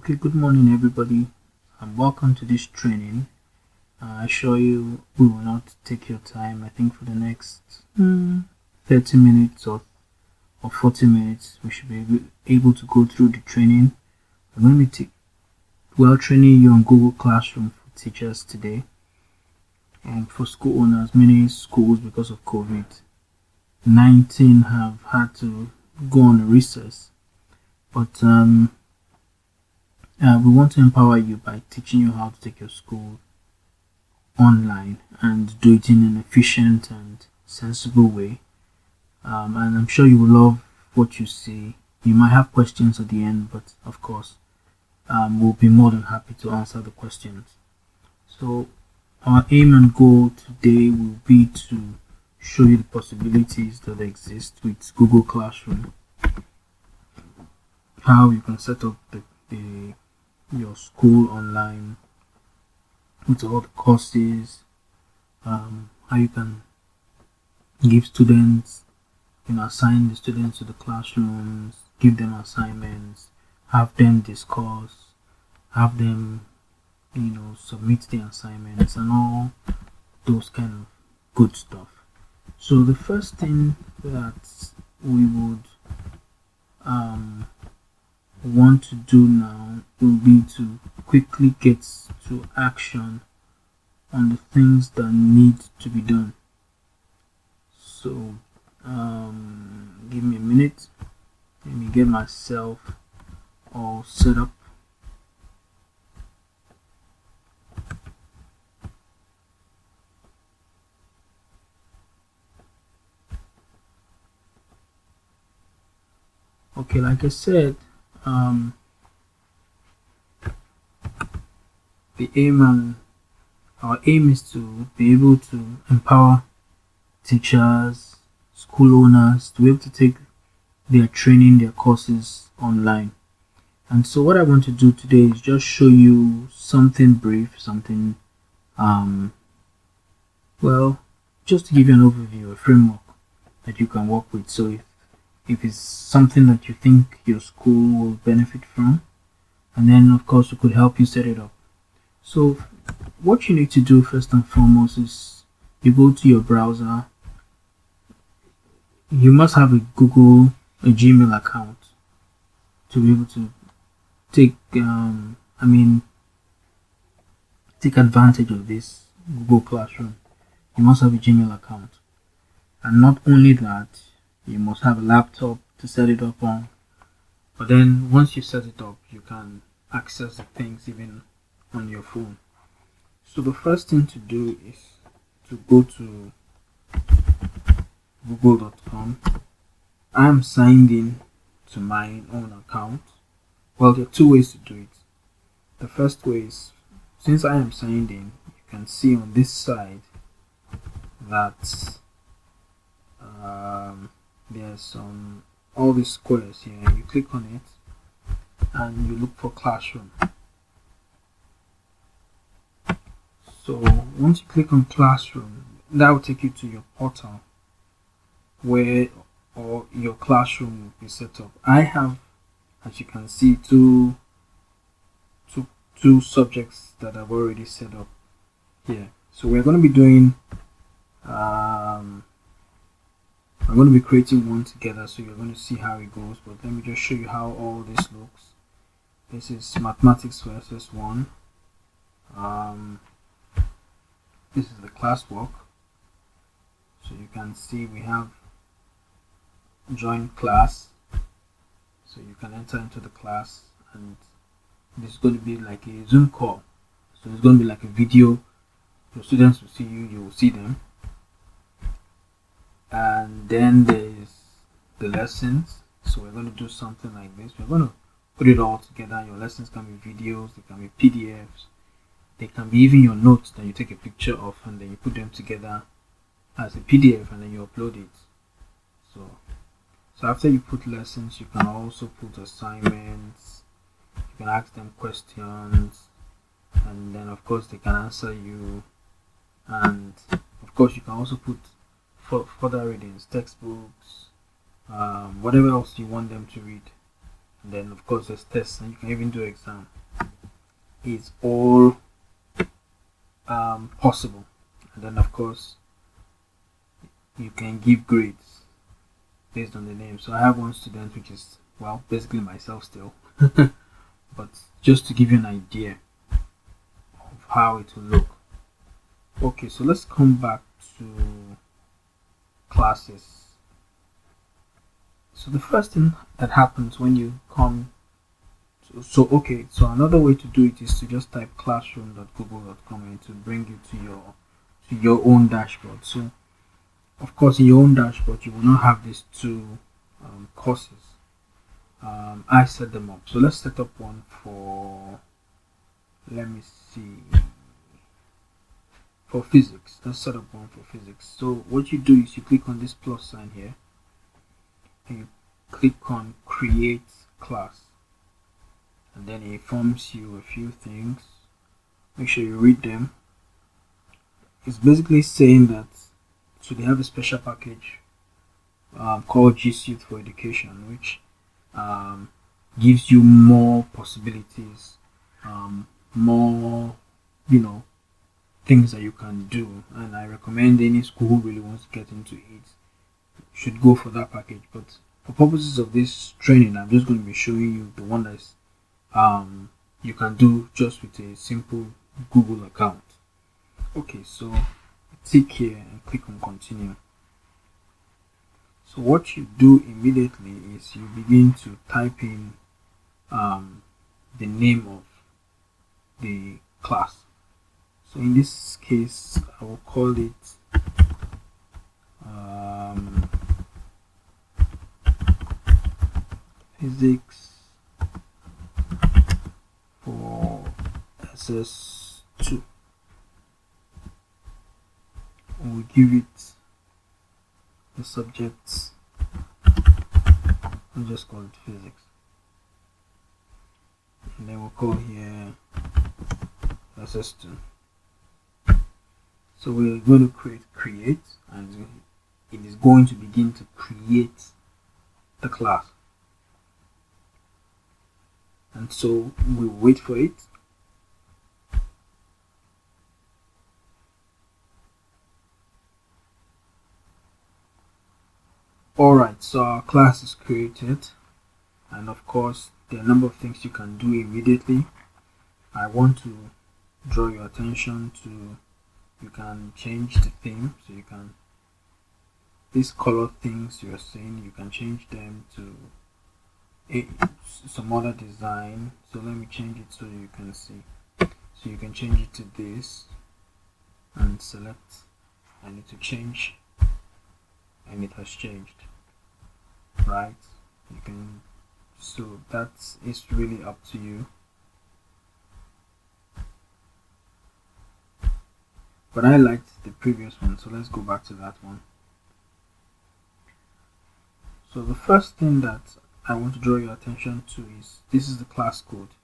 Okay, good morning, everybody, and welcome to this training. I assure you, we will not take your time. I think for the next 30 minutes or 40 minutes, we should be able to go through the training. I'm going to be training you on Google Classroom for teachers today, and for school owners. Many schools, because of COVID-19, have had to go on a recess, but we want to empower you by teaching you how to take your school online and do it in an efficient and sensible way. And I'm sure you will love what you see. You might have questions at the end, but of course, we'll be more than happy to answer the questions. So, our aim and goal today will be to show you the possibilities that exist with Google Classroom, how you can set up your school online with all the courses, how you can give students, assign the students to the classrooms, give them assignments, have them discuss, have them, submit the assignments and all those kind of good stuff. So the first thing that we would want to do now will be to quickly get to action on the things that need to be done. So give me a minute. Let me get myself all set up. Okay, like I said, our aim is to be able to empower teachers, school owners to be able to take their training, their courses online. And so what I want to do today is just show you something brief, something just to give you an overview, a framework that you can work with. So if it's something that you think your school will benefit from, and then of course we could help you set it up. So what you need to do first and foremost is you go to your browser. You must have a Gmail account to be able to take advantage of this Google Classroom. You must have a Gmail account, and not only that, you must have a laptop to set it up on. But then once you set it up, you can access the things even on your phone. So the first thing to do is to go to google.com. I'm signed in to my own account. Well, there are two ways to do it. The first way is, since I am signed in, you can see on this side that there's all these squares here. You click on it and you look for classroom. So once you click on classroom, that will take you to your portal where your classroom will be set up. I have, as you can see, two subjects that I've already set up here. So we're going to be doing I'm going to be creating one together, so you're going to see how it goes. But let me just show you how all this looks. This is mathematics for SS1. This is the classwork. So you can see we have join class. So you can enter into the class, and this is going to be like a Zoom call. So it's going to be like a video. Your students will see you, you will see them. And then there's the lessons. So we're going to do something like this. We're going to put it all together. Your lessons can be videos, they can be PDFs, they can be even your notes that you take a picture of and then you put them together as a PDF and then you upload it. So after you put lessons, you can also put assignments, you can ask them questions, and then of course they can answer you. And of course you can also put further readings, textbooks, whatever else you want them to read. and then of course there's tests, and you can even do exam. It's all possible, and then of course you can give grades based on the name. So I have one student which is, well, basically myself still, but just to give you an idea of how it will look. Okay, so let's come back to classes. So the first thing that happens when you come so another way to do it is to just type classroom.google.com and to bring you to your own dashboard. So of course in your own dashboard you will not have these two courses. I set them up. So let's set up one for, let me see, for physics. Let's set up one for physics. So what you do is you click on this plus sign here and you click on create class, and then it informs you a few things. Make sure you read them. It's basically saying that, so they have a special package called G Suite for Education, which gives you more possibilities, more, things that you can do. And I recommend any school who really wants to get into it should go for that package. But for purposes of this training, I'm just going to be showing you the one that's you can do just with a simple Google account. Okay, so tick here and click on continue. So what you do immediately is you begin to type in the name of the class. So in this case I will call it physics for SS2. We'll give it the subjects, we'll just call it physics, and then we'll call here SS2. So we're going to create, and it is going to begin to create the class. And so we'll wait for it. Alright, so our class is created, and of course there are a number of things you can do immediately. I want to draw your attention to, you can change the theme. So you can, these color things you're seeing, you can change them to some other design. So let me change it so you can see. So you can change it to this and select, I need to change, and it has changed, right? You can, so that is really up to you. But I liked the previous one, so let's go back to that one. So the first thing that I want to draw your attention to is, this is the class code.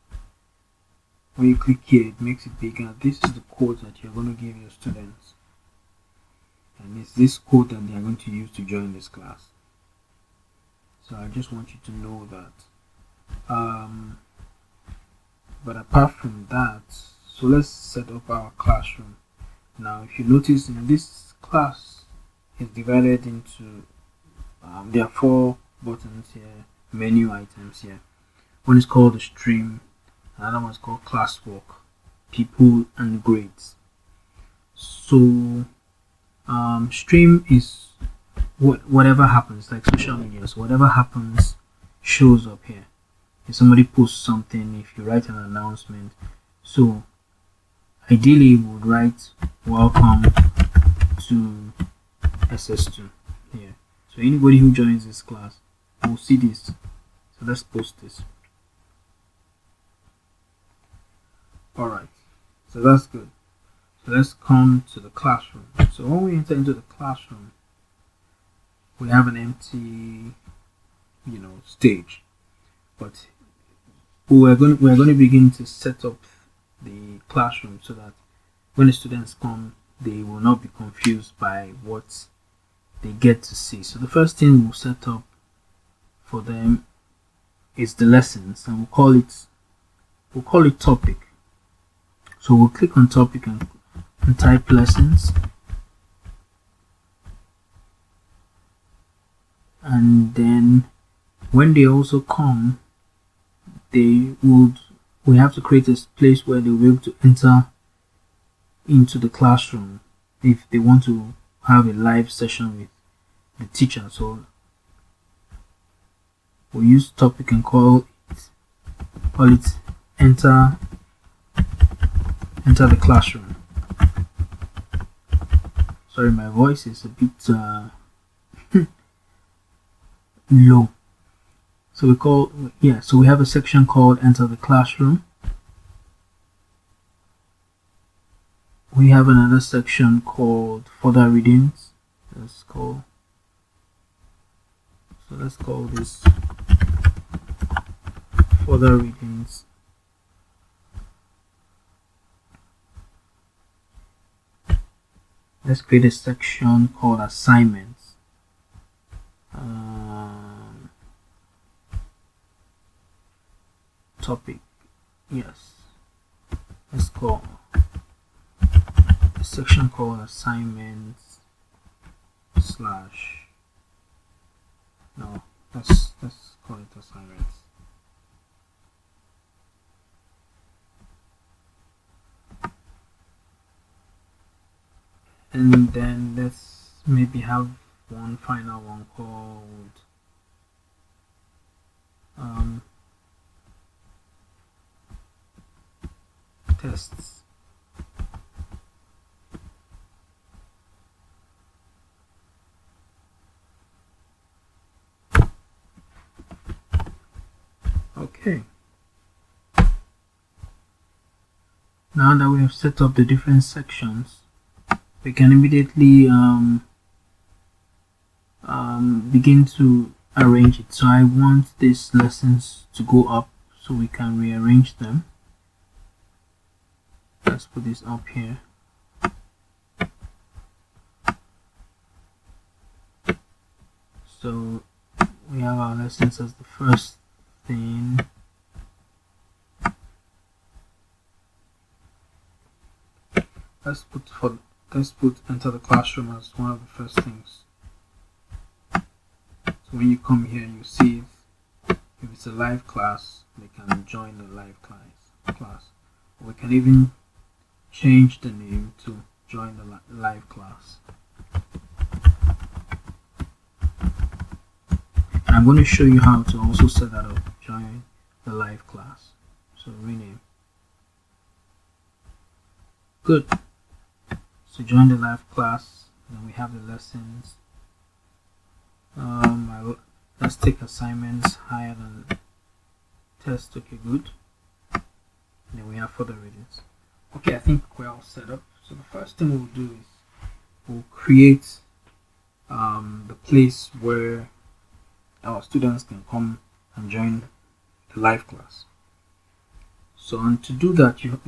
When you click here, it makes it bigger. This is the code that you're going to give your students, and it's this code that they are going to use to join this class. So I just want you to know that. But apart from that, so let's set up our classroom. Now if you notice, in this class is divided into there are 4 buttons here, menu items here. One is called the stream, another one is called classwork, people, and grades. So stream is whatever happens, like social media. So whatever happens shows up here. If somebody posts something, if you write an announcement, so ideally we would write welcome to SS2 here. So anybody who joins this class will see this. So let's post this. Alright, so that's good. So let's come to the classroom. So when we enter into the classroom, we have an empty stage, but we're going to begin to set up the classroom so that when the students come, they will not be confused by what they get to see. So the first thing we'll set up for them is the lessons, and we'll call it topic. So we'll click on topic and type lessons, and then when they also come, we have to create a place where they'll be able to enter into the classroom if they want to have a live session with the teacher. So we'll use topic and call it enter the classroom. Sorry, my voice is a bit low. So we have a section called enter the classroom. We have another section called further readings. Let's call this further readings. Let's create a section called assignments. Topic, yes. Let's call a section called assignments / no, let's call it assignments. And then let's maybe have one final one called tests. Okay. Now that we have set up the different sections, we can immediately begin to arrange it. So I want these lessons to go up, so we can rearrange them. Let's put this up here. So we have our lessons as the first thing. Let's put enter the classroom as one of the first things. So when you come here, you see if it's a live class, they can join the live class. We can even change the name to join the live class. And I'm going to show you how to also set that up. Join the live class. So rename. Good. So join the live class. Then we have the lessons. Let's take assignments higher than test. Okay, good. And then we have further readings. Okay, I think we're all set up. So the first thing we'll do is we'll create the place where our students can come and join the live class. So, and to do that, you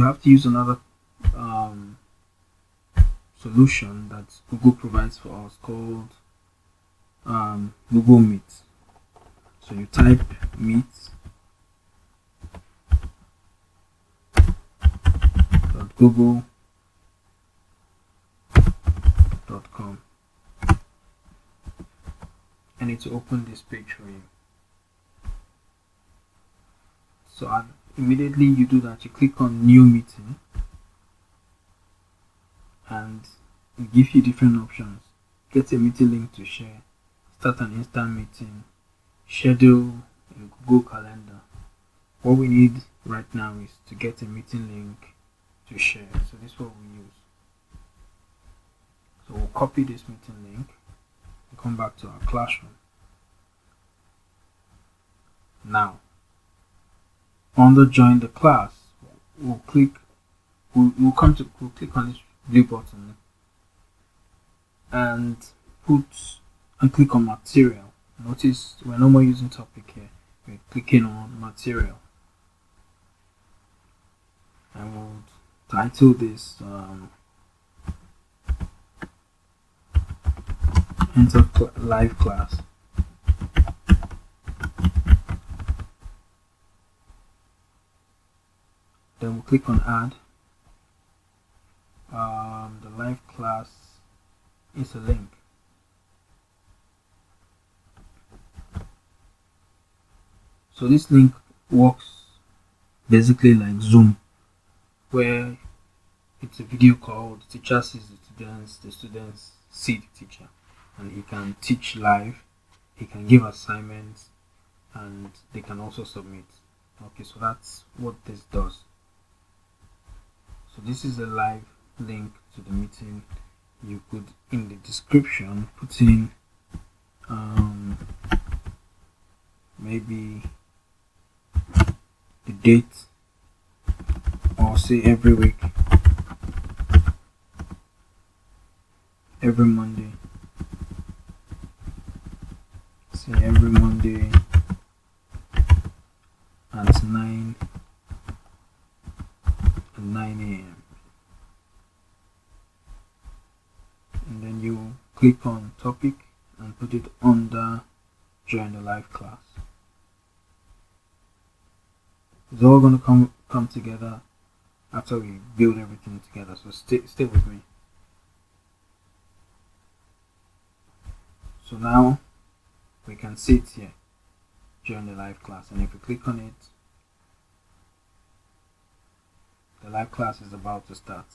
have to use another solution that Google provides for us called Google Meet. So you type meet.google.com and it will open this page for you. So immediately you do that, you click on new meeting and it gives you different options. Get a meeting link to share, start an instant meeting, schedule in Google Calendar. What we need right now is to get a meeting link to share. So this is what we use. So we'll copy this meeting link and come back to our classroom. Now, under join the class, we'll click on this blue button and click on material. Notice we're no more using topic here, we're clicking on material, and we'll title this enter live class. then we'll click on add. The live class is a link. So this link works basically like Zoom, where it's a video call. The teacher sees the students see the teacher, and he can teach live, he can give assignments, and they can also submit. Okay, so that's what this does. So this is a live link to the meeting. You could, in the description, put in maybe the date, or say every week, every Monday, say every Monday at 9 a.m. and then you click on topic and put it under join the live class. It's all going to come together after we build everything together, so stay with me. So now we can see it here, join the live class, and if we click on it, the live class is about to start.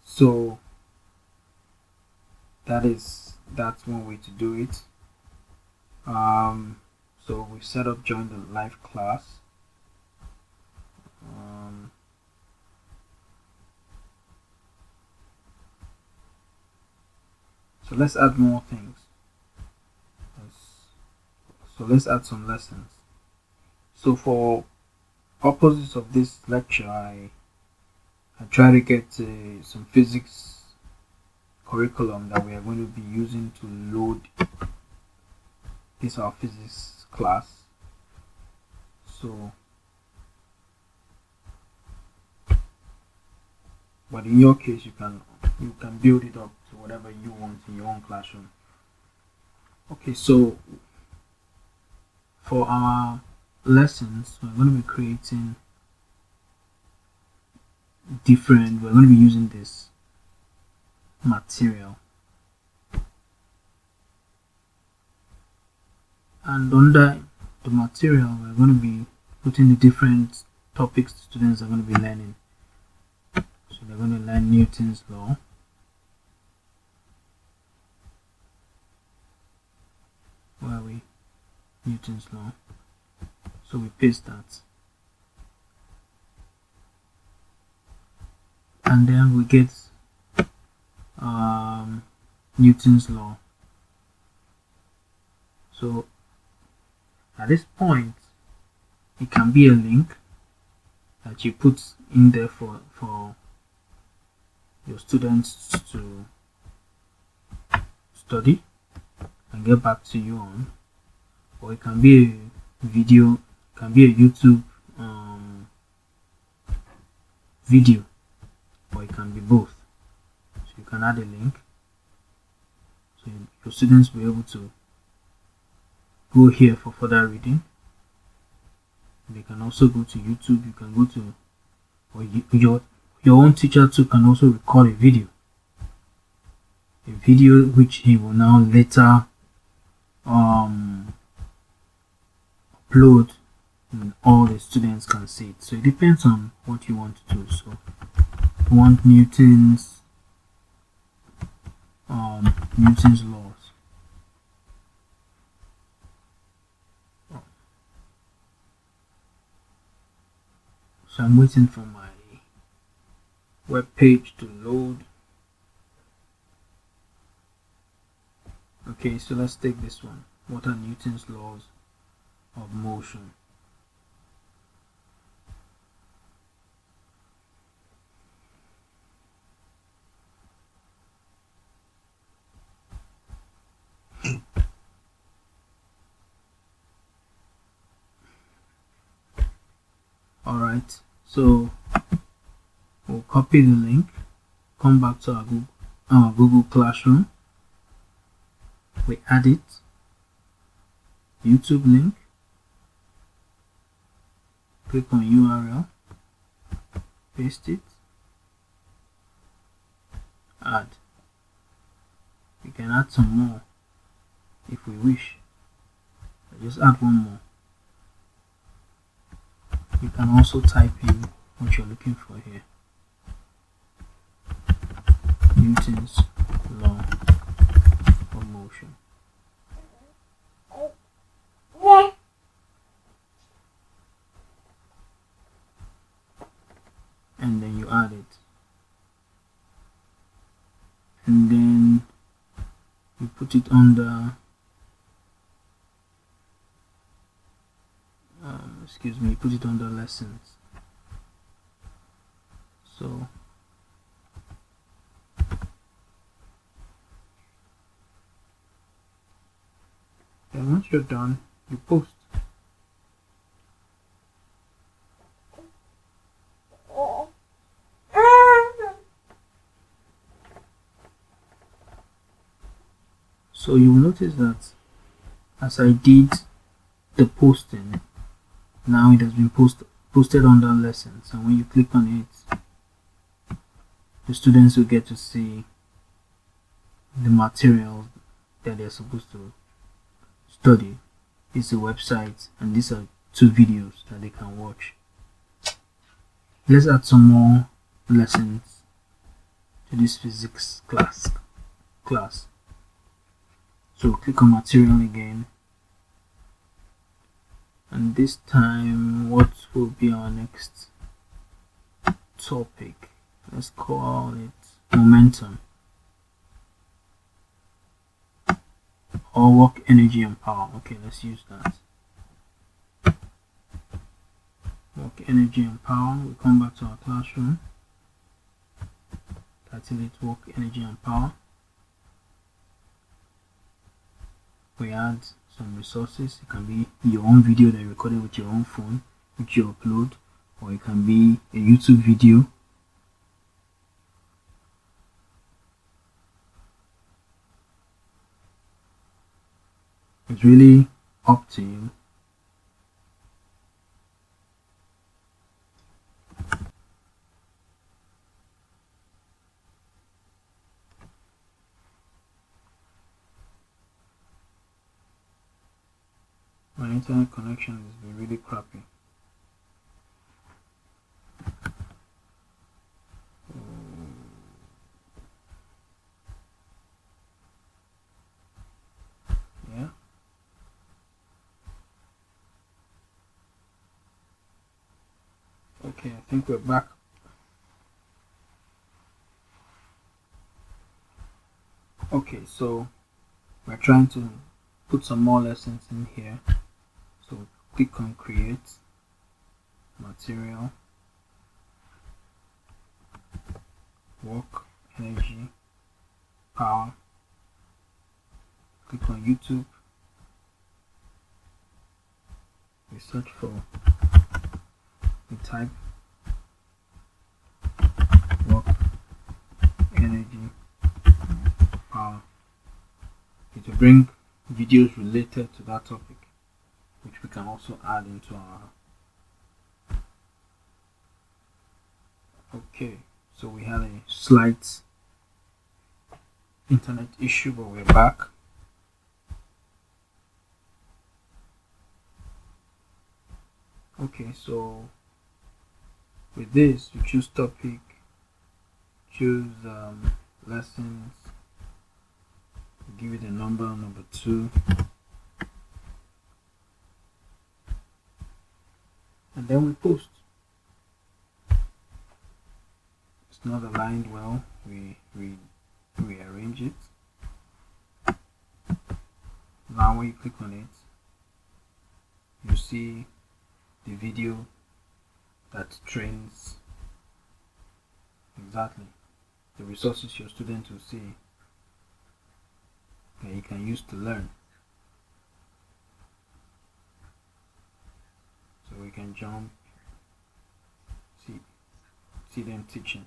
So that's one way to do it. So we set up join the live class. So let's add more things. So let's add some lessons. So for purposes of this lecture, I try to get some physics curriculum that we are going to be using to load this our physics class. So, but in your case, you can build it up to whatever you want in your own classroom. Okay, so for our lessons, we're going to be creating we're going to be using this material, and under the material we're going to be putting the different topics the students are going to be learning. So they're going to learn Newton's law, Newton's law. So we paste that, and then we get Newton's law. So at this point, it can be a link that you put in there for your students to study and get back to you on, or it can be a video, it can be a YouTube video, or it can be both. So you can add a link so your students will be able to go here for further reading. They can also go to YouTube. You can go to, or your own teacher too can also record a video which he will now later upload, and all the students can see it. So it depends on what you want to do. So you want Newton's laws. So I'm waiting for my web page to load. Okay, so let's take this one. What are Newton's laws of motion? Alright, so we'll copy the link, come back to our Google Classroom, we add it, YouTube link, click on URL, paste it, add. We can add some more if we wish. Just add one more. You can also type in what you're looking for here. Newton's law of motion. And then you add it. And then you put it under put it under lessons. So then once you're done, you post. So you will notice that as I did the posting, now it has been posted under lessons, and when you click on it, the students will get to see the materials that they're supposed to study. It's a website, and these are 2 videos that they can watch. Let's add some more lessons to this physics class. So click on material again, and this time what will be our next topic? Let's call it momentum, or work, energy and power. Okay, let's use that. Work, energy and power. We come back to our classroom, title it work, energy and power. We add some resources. It can be your own video that you recorded with your own phone, which you upload, or it can be a YouTube video. It's really up to you. My internet connection has been really crappy. Yeah. Okay, I think we're back. Okay, so we're trying to put some more lessons in here. So click on create, material, work, energy, power. Click on YouTube. We search for, we type work, energy, power. It will bring videos related to that topic, which we can also add into our. Okay, so we had a slight internet issue, but we're back. Okay, so with this, you choose topic, choose lessons, give it a number 2, and then we post. It's not aligned well, we rearrange it. Now when you click on it, you see the video that trains exactly the resources your student will see that you can use to learn. So we can jump, see them teaching.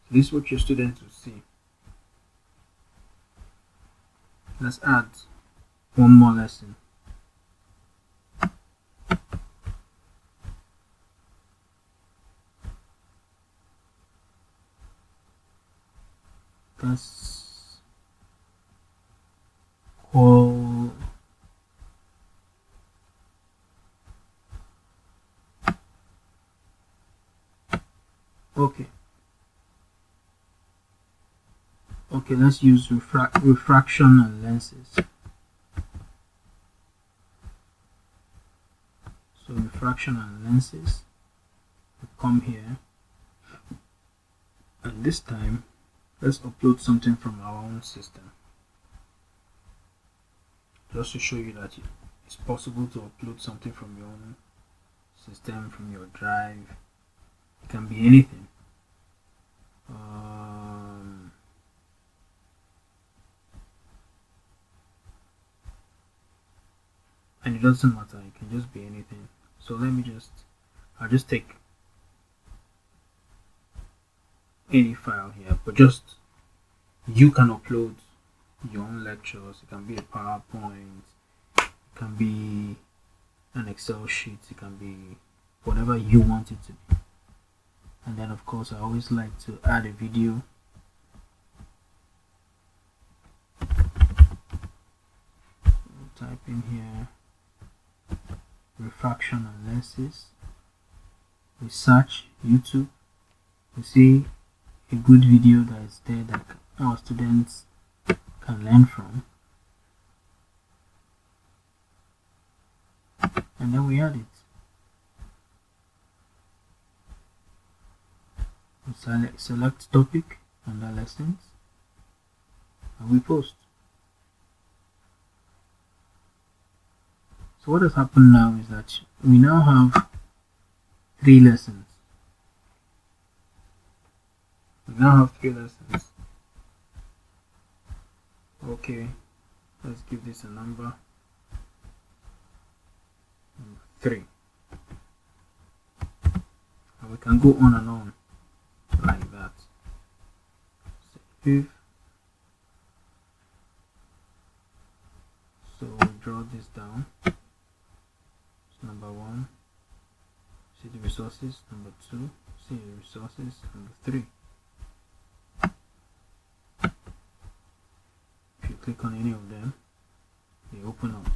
So this is what your students will see. Let's add one more lesson. let's call okay, let's use refraction and lenses. So refraction and lenses, we come here, and this time let's upload something from our own system, just to show you that it's possible to upload something from your own system, from your drive. It can be anything. And it doesn't matter, it can just be anything. So I'll just take any file here, but just you can upload your own lectures. It can be a PowerPoint, it can be an Excel sheet, it can be whatever you want it to be. And then of course I always like to add a video. We'll type in here refraction and lenses. We search YouTube, we see a good video that is there that our students can learn from, and then we add it. We select topic under lessons, and we post. So what has happened now is that we now have 3 lessons. Okay, let's give this a number 3, and we can go on and on like that. Save. So we draw this down. It's number 1. See the resources. Number 2. See the resources. Number 3. If you click on any of them, they open up.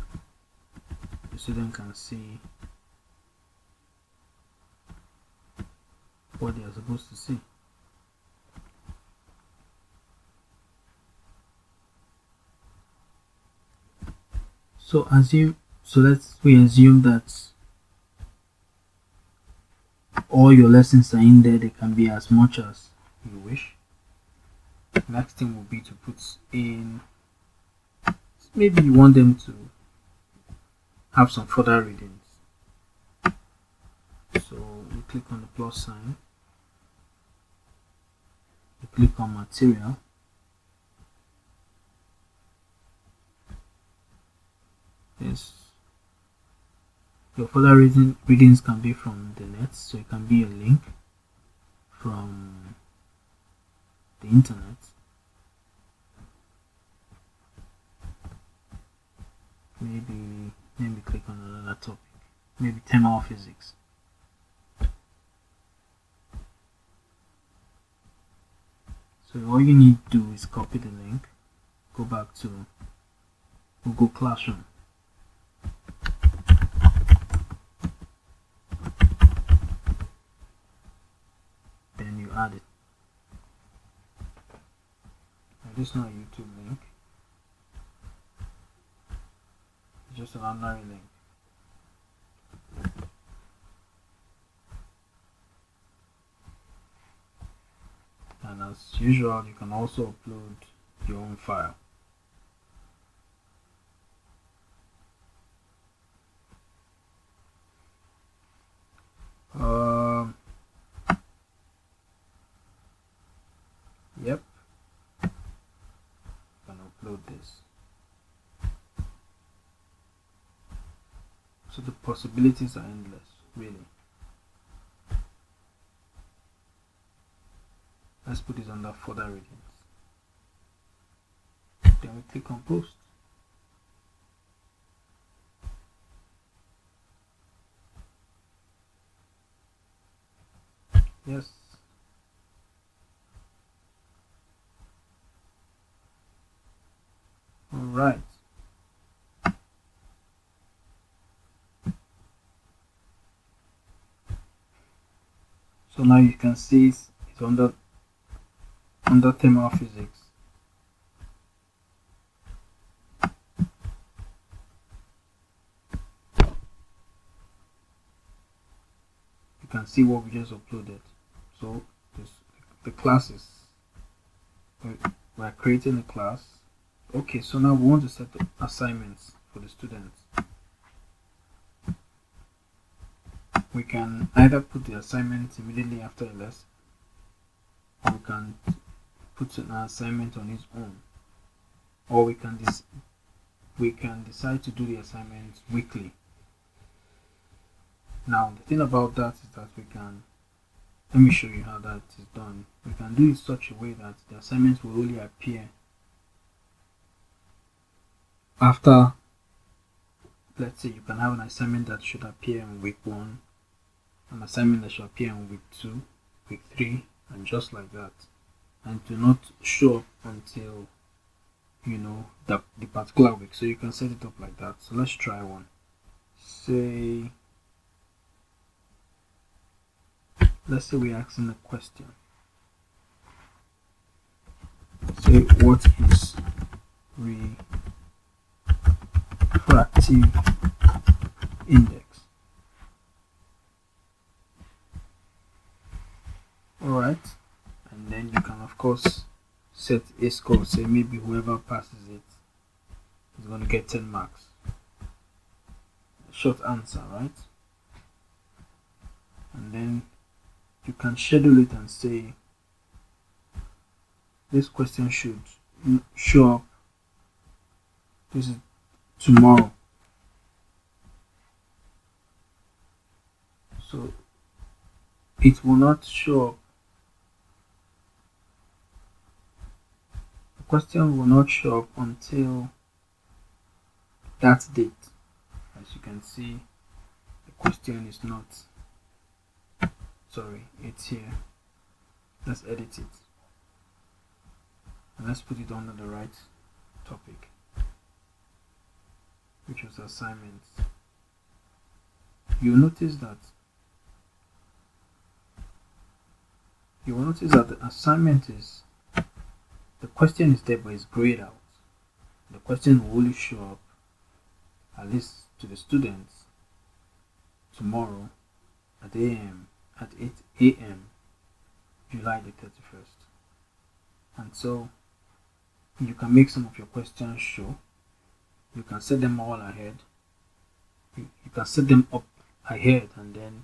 The student can see what they are supposed to see. So we assume that all your lessons are in there. They can be as much as you wish. Next thing will be to put in, maybe you want them to have some further readings. So we click on the plus sign, you click on material, yes, your further readings can be from the net, so it can be a link from the internet. Maybe let me click on another topic, maybe thermal physics. So all you need to do is copy the link, go back to Google Classroom, then you add it. Now, this is not a YouTube link, it's just an ordinary link. And as usual, you can also upload your own file. Yep, you can upload this. So the possibilities are endless, really. Let's put this under further readings. Then we click on post. Yes. Alright, so now you can see it's under thermal physics. You can see what we just uploaded. So the classes, we're creating a class. Okay, so now we want to set the assignments for the students. We can either put the assignment immediately after a lesson, or we can put an assignment on its own, or we can decide to do the assignments weekly. Now the thing about that is that let me show you how that is done. We can do it such a way that the assignments will only appear after, let's say you can have an assignment that should appear in week 1, an assignment that should appear in week 2, week 3, and just like that, and do not show up until the particular week. So you can set it up like that. So let's try one. Let's say we're asking a question. Say, what is refractive index? Alright, and then you can of course set a score. Say maybe whoever passes it is going to get 10 marks. Short answer, right? And then you can schedule it and say this question should show up, this is tomorrow. So it will not show up, the question will not show up until that date. As you can see, the question is not, sorry, it's here. Let's edit it and let's put it under the right topic, which was assignments. You'll notice that the assignment is, the question is there but it's grayed out. The question will only show up, at least to the students, tomorrow at 8 a.m. July the 31st. And so you can make some of your questions show. You can set them all ahead. You can set them up ahead, and then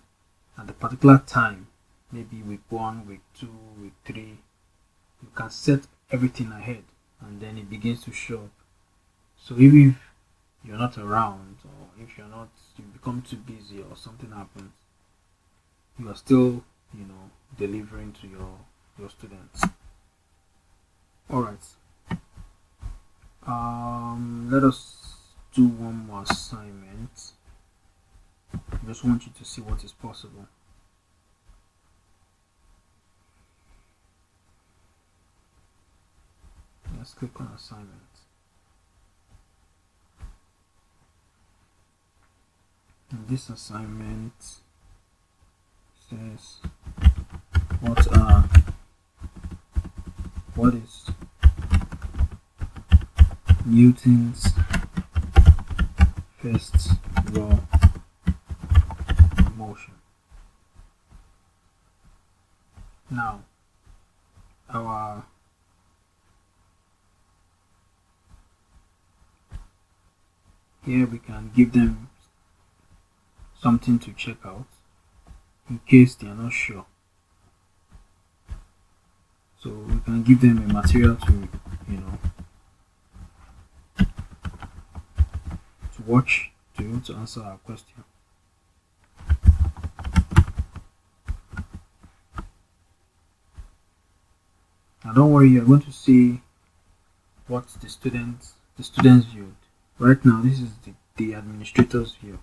at the particular time, maybe week 1, week 2, week 3, you can set everything ahead, and then it begins to show up. So even if you're not around, or if you become too busy or something happens, you are still delivering to your students. All right, let us do one more assignment. I just want you to see what is possible. Let's click on assignment. And this assignment says what is Newton's first law of motion. Now here we can give them something to check out in case they are not sure. So we can give them a material to watch to be able to answer our question. Now don't worry, you're going to see what the students viewed. Right now this is the administrator's view.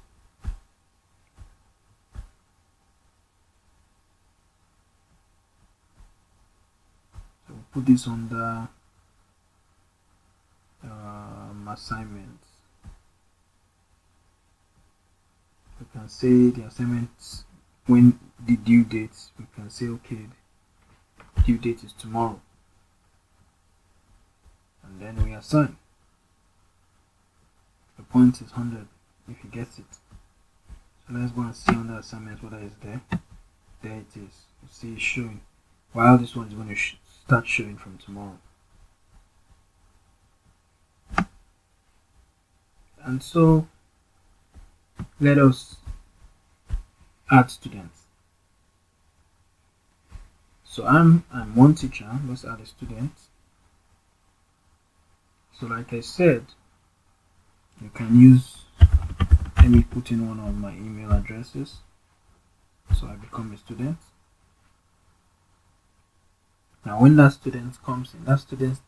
So we'll put this under assignments. We can say the assignments, when the due date, we can say okay, due date is tomorrow, and then we assign. The point is 100 if he gets it. So let's go and see on the assignment whether it's there. There it is. You see it's showing, while this one is going to start showing from tomorrow. And so let us add students. So I'm one teacher. Let's add a student. So like I said, you can use, let me put in one of my email addresses, so I become a student. Now when that student comes in, that student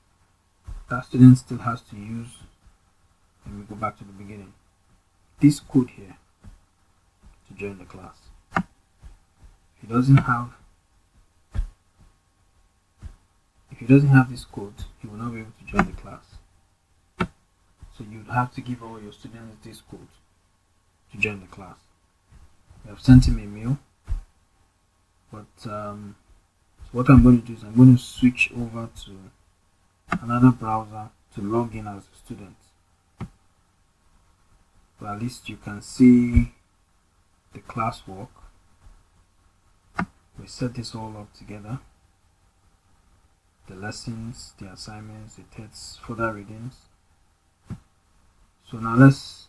still has to use, let me go back to the beginning, this code here to join the class. If he doesn't have this code, he will not be able to join the class. So you'd have to give all your students this code to join the class. We have sent him a mail, but so what I'm going to do is I'm going to switch over to another browser to log in as a student. So at least you can see the classwork. We set this all up together. The lessons, the assignments, the tests, further readings. So now let's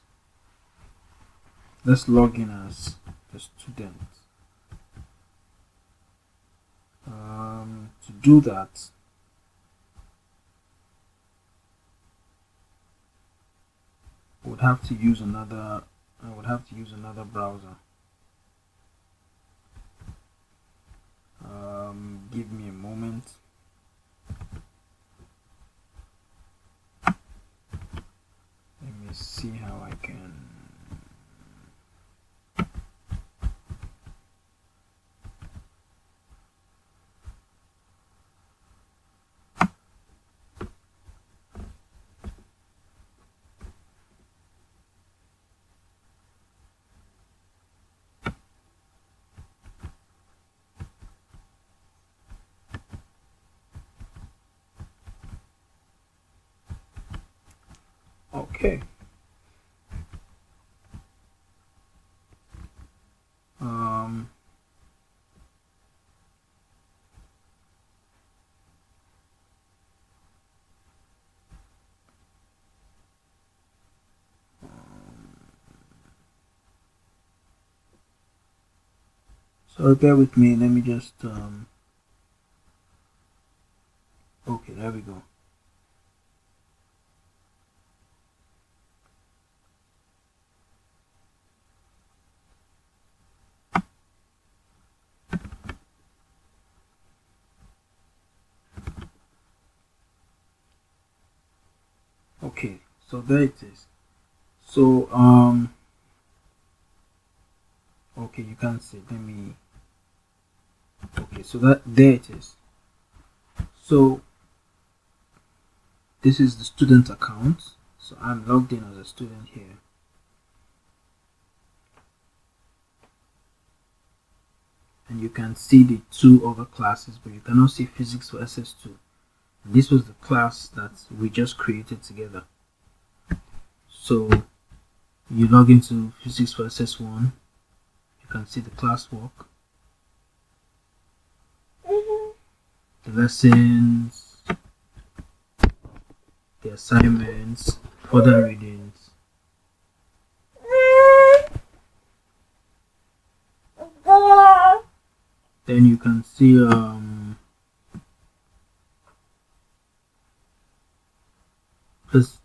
log in as the student. To do that, I would have to use another browser. Give me a moment. Let me see how I can. Okay. So bear with me. Let me just okay, there we go. Okay, so there it is. So okay, you can see, let me, okay, so that there it is. So this is the student account. So I'm logged in as a student here. And you can see the two other classes, but you cannot see physics for SS2. And this was the class that we just created together. So you log into physics for SS1, you can see the classwork, the lessons, the assignments, further readings. Then you can see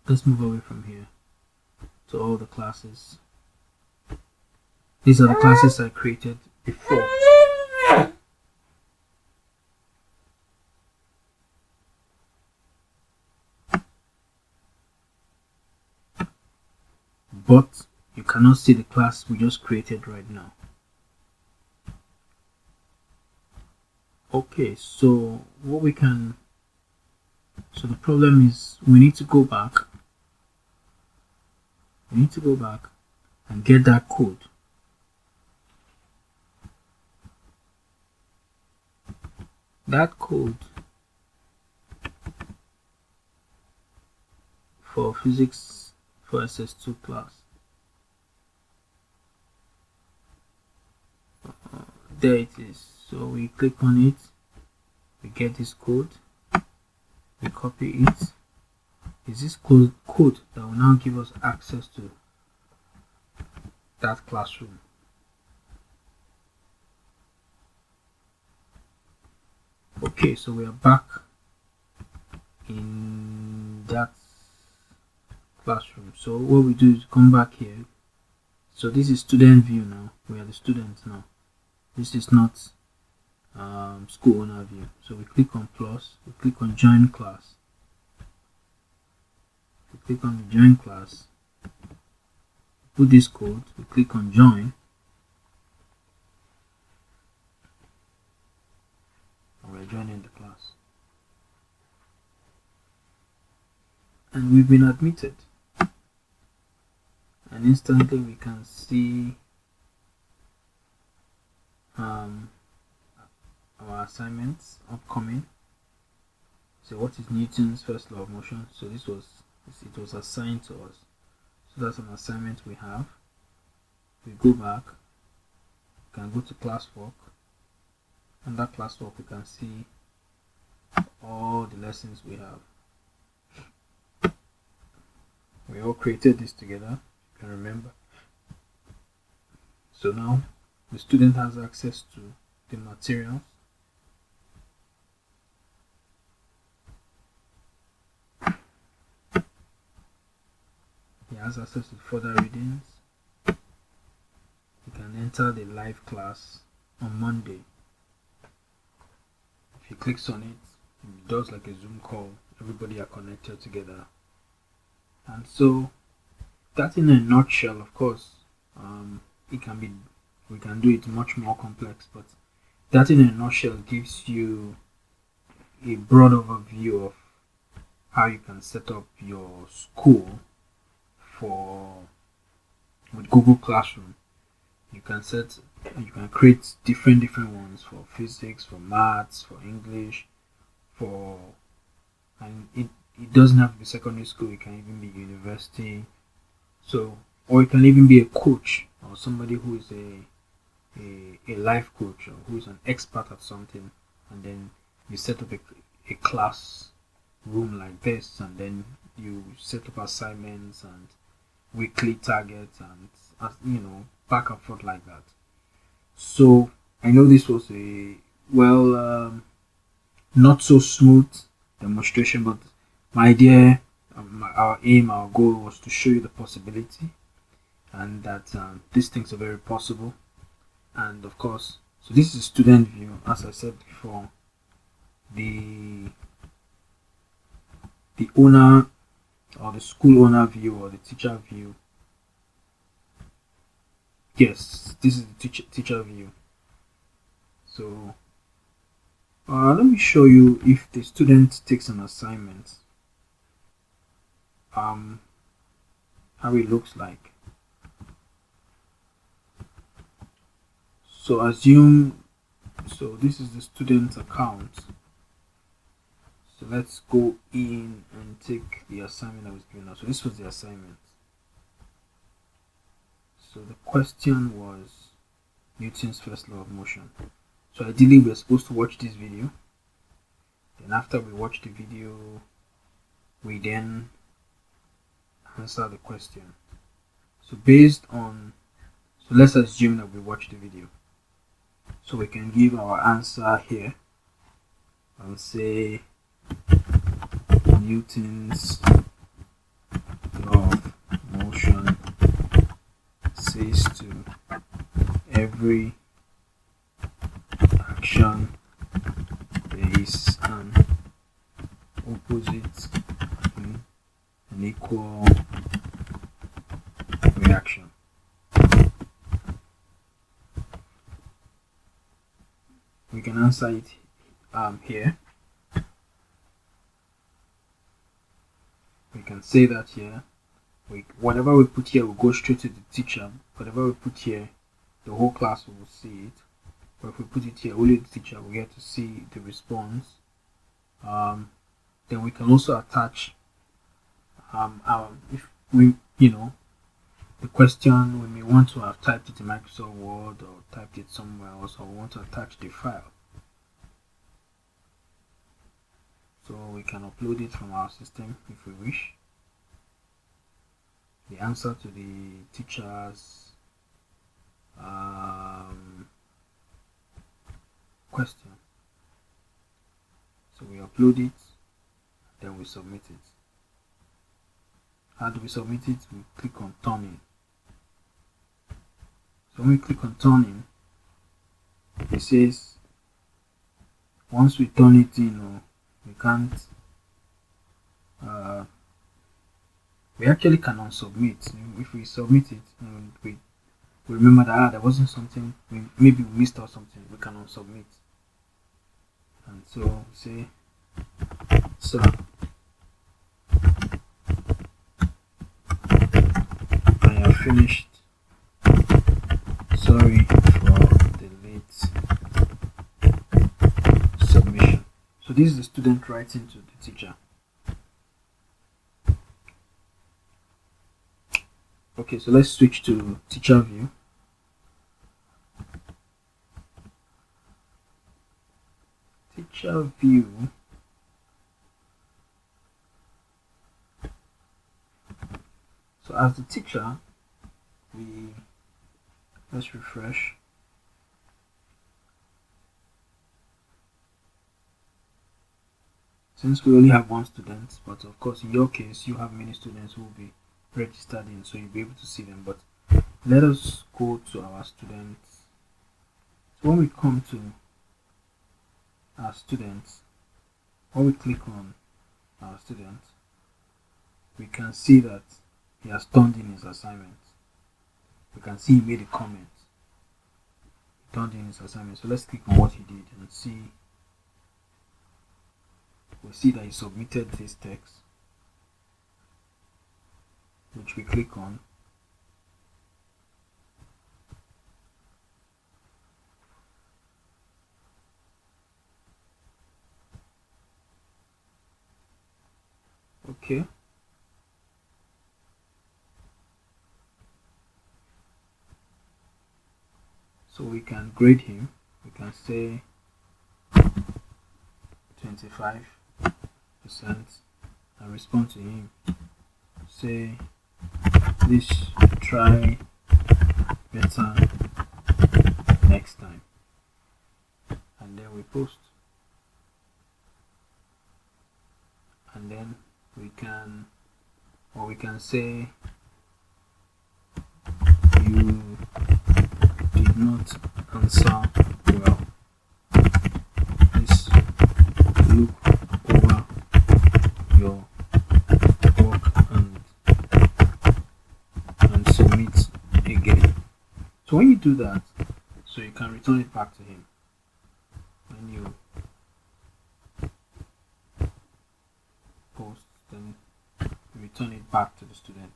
let's move away from here to all the classes. These are the classes I created before. But you cannot see the class we just created right now. Okay, so what we can, so the problem is we need to go back you need to go back and get that code. That code for physics for SS2 class. There it is. So we click on it, we get this code, we copy it. Is this code that will now give us access to that classroom. Okay, so we are back in that classroom. So what we do is come back here. So this is student view now. We are the students now. This is not school owner view. So we click on plus, we click on join class. We click on the join class, put this code, we click on join, and we're joining the class. And we've been admitted. And instantly we can see our assignments upcoming. So what is Newton's first law of motion? So it was assigned to us. So that's an assignment we have. We go back, we can go to classwork. Under classwork we can see all the lessons we have. We all created this together, you can remember. So now the student has access to the materials. He has access to further readings. He can enter the live class on Monday. If he clicks on it, it does like a Zoom call. Everybody are connected together. And so that in a nutshell, of course, we can do it much more complex, but that in a nutshell gives you a broad overview of how you can set up your school with Google Classroom. You can create different ones for physics, for maths, for English, and it doesn't have to be secondary school. It can even be university. So, or it can even be a coach or somebody who is a life coach or who is an expert at something, and then you set up a class room like this, and then you set up assignments and weekly targets and back and forth like that. So I know this was a not so smooth demonstration, but my idea, our aim, our goal was to show you the possibility and that these things are very possible. And of course, so this is student view. As I said before, the owner or the school owner view or the teacher view. Yes, this is the teacher view. So let me show you if the student takes an assignment, how it looks like. So this is the student's account. So let's go in and take the assignment that was given us. So this was the assignment. So the question was Newton's first law of motion. So ideally we're supposed to watch this video. Then after we watch the video, we then answer the question. So let's assume that we watch the video. So we can give our answer here and say Newton's law of motion says to every action there is an opposite an equal reaction. We can answer it here. We can say that here, whatever we put here will go straight to the teacher. Whatever we put here, the whole class will see it. But if we put it here, only the teacher will get to see the response. Then we can also attach if we, the question, we may want to have typed it in Microsoft Word or typed it somewhere else, or we want to attach the file. So we can upload it from our system if we wish. The answer to the teacher's question. So we upload it, then we submit it. How do we submit it? We click on turn in. So when we click on turn in, it says once we turn it in, we can't we actually can unsubmit. If we submit it and we remember that there wasn't something, maybe we missed out something, we can unsubmit. And so say, sir, I have finished. Sorry for the late submission. So this is the student writing to the teacher. Okay, so let's switch to teacher view. Teacher view. So as the teacher, let's refresh. Since we only have one student, but of course in your case you have many students who will be registered in, so you'll be able to see them. But let us go to our students. So when we come to our students, when we click on our student, we can see that he has turned in his assignment. We can see he made a comment. He turned in his assignment. So let's click on what he did and see. We see that he submitted this text, which we click on. Okay. So we can grade him. We can say 25% and respond to him. Say, please try better next time. And then we post. And then we can say, you did not answer well. Please look over your work and submit again. So when you do that, so you can return it back to him. When you post, then you return it back to the student.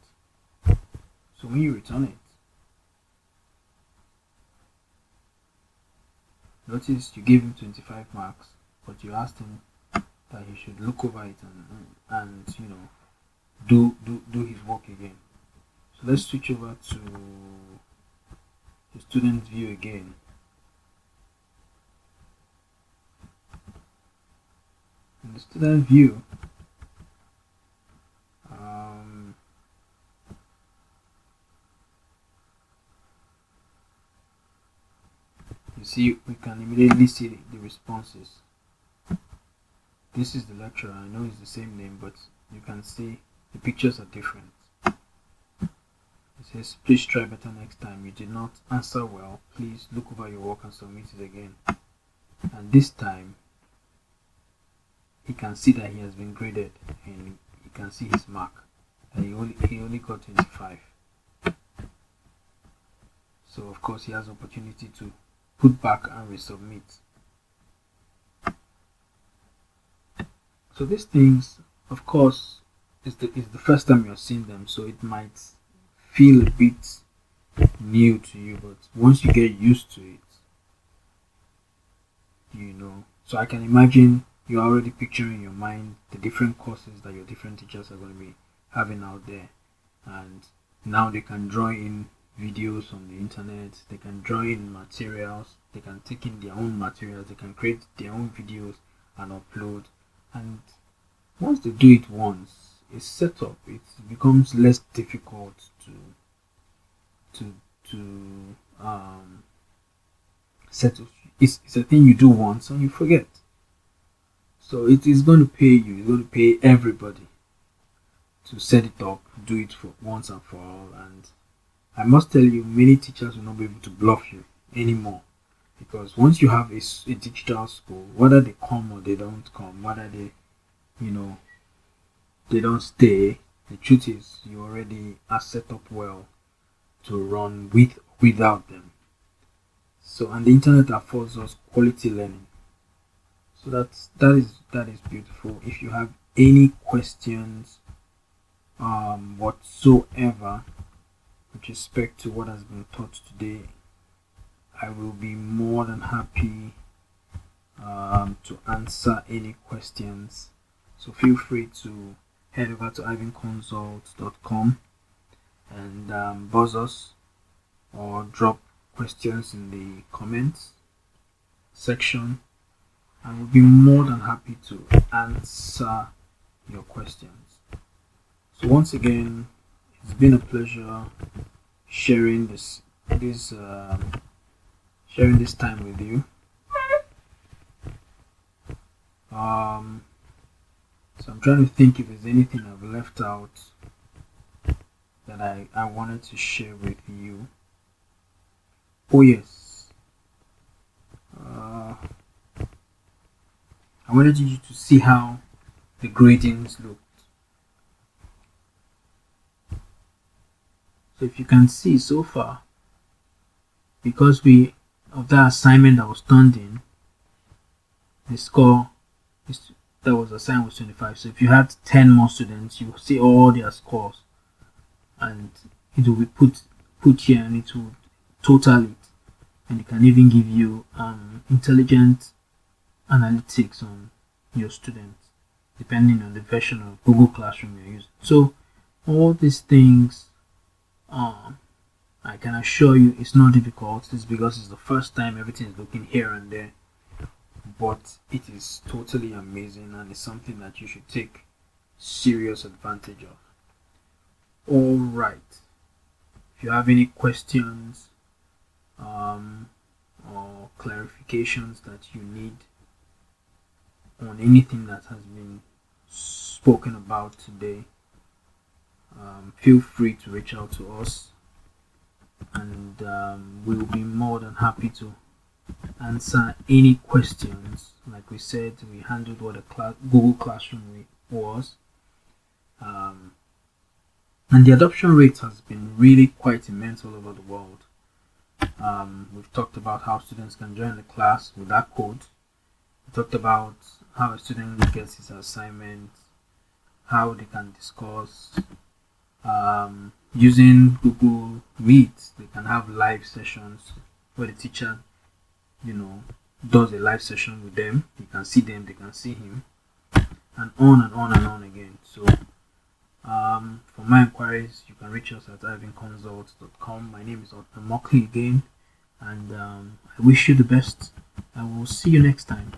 So when you return it, notice you gave him 25 marks, but you asked him that he should look over it and do his work again. So let's switch over to the student view again. In the student view, you see, we can immediately see the responses. This is the lecturer. I know it's the same name, but you can see the pictures are different. It says, please try better next time. You did not answer well. Please look over your work and submit it again. And this time, he can see that he has been graded, and he can see his mark. And he only got 25. So of course he has opportunity to put back and resubmit. So these things, of course, it's the first time you're seeing them, so it might feel a bit new to you, but once you get used to it, so I can imagine you're already picturing in your mind the different courses that your different teachers are going to be having out there, and now they can draw in videos on the internet, they can draw in materials, they can take in their own materials, they can create their own videos and upload. And once they do it once, it's set up, it becomes less difficult to set up. It's a thing you do once and you forget. So it is going to pay you, it's going to pay everybody to set it up, do it for once and for all. And I must tell you, many teachers will not be able to bluff you anymore, because once you have a digital school, whether they come or they don't come, whether they don't stay, the truth is you already are set up well to run without them. So, and the internet affords us quality learning. So that is beautiful. If you have any questions whatsoever with respect to what has been taught today, I will be more than happy to answer any questions. So feel free to head over to ivinconsult.com and buzz us or drop questions in the comments section, and we'll be more than happy to answer your questions. So once again, it's been a pleasure sharing this time with you. So I'm trying to think if there's anything I've left out that I wanted to share with you. Oh yes, I wanted you to see how the gradings looked. So if you can see so far, because of that assignment that was turned in, the score that was assigned was 25. So if you had 10 more students, you will see all their scores, and it will be put here, and it will total it, and it can even give you intelligent analytics on your students depending on the version of Google Classroom you're using. So all these things, I can assure you it's not difficult. It's because it's the first time everything is looking here and there, but it is totally amazing, and it's something that you should take serious advantage of. All right, if you have any questions or clarifications that you need on anything that has been spoken about today, feel free to reach out to us, and we'll be more than happy to answer any questions. Like we said, we handled what a Google Classroom was, and the adoption rate has been really quite immense all over the world. We've talked about how students can join the class with that code. We talked about how a student gets his assignment, how they can discuss using Google Meet. They can have live sessions where the teacher does a live session with them. You can see them, they can see him, and on and on and on again. So for my inquiries, you can reach us at ivinconsult.com. My name is Morkly again, and I wish you the best. I will see you next time.